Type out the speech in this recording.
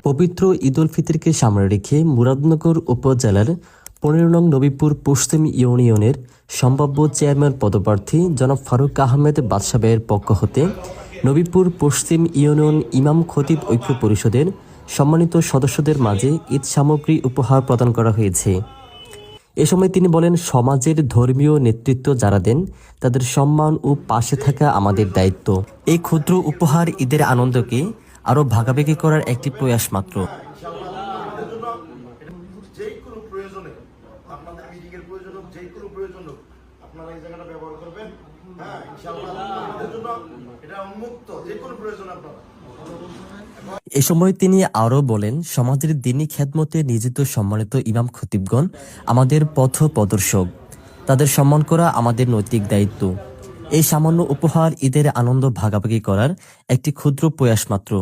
পবিত্র ঈদ উল ফিতরকে সামনে রেখে মুরাদনগর উপজেলার ১৫ নং নবীপুর পশ্চিম ইউনিয়নের সম্ভাব্য চেয়ারম্যান পদপ্রার্থী জনাব ফারুক আহমেদ বাদশা ভাইয়ের পক্ষ হতে নবীপুর পশ্চিম ইউনিয়ন ইমাম খতিব ঐক্য পরিষদের সম্মানিত সদস্যদের মাঝে ঈদ সামগ্রী উপহার প্রদান করা হয়েছে। এ সময় তিনি বলেন, সমাজের ধর্মীয় নেতৃত্ব যারা দেন তাদের সম্মান ও পাশে থাকা আমাদের দায়িত্ব। এই ক্ষুদ্র উপহার ঈদের আনন্দকে আরও ভাগাভাগি করার একটি প্রয়াস মাত্র। যেই কোনো প্রয়োজনে আপনাদের মিটিং এর প্রয়োজন হোক, যেই কোনো প্রয়োজন হোক, আপনারা এই জায়গাটা ব্যবহার করবেন। হ্যাঁ, ইনশাআল্লাহ আপনাদের জন্য এটা উন্মুক্ত, যে কোনো প্রয়োজন আপনারা। এ সময় তিনি আরও বলেন, সমাজের দ্বীনি খেদমতে নিয়োজিত সম্মানিত ইমাম খতিবগণ আমাদের পথ প্রদর্শক, তাদের সম্মান করা আমাদের নৈতিক দায়িত্ব। এই সামান্য উপহার ঈদের আনন্দ ভাগাভাগি করার একটি ক্ষুদ্র প্রয়াস মাত্র।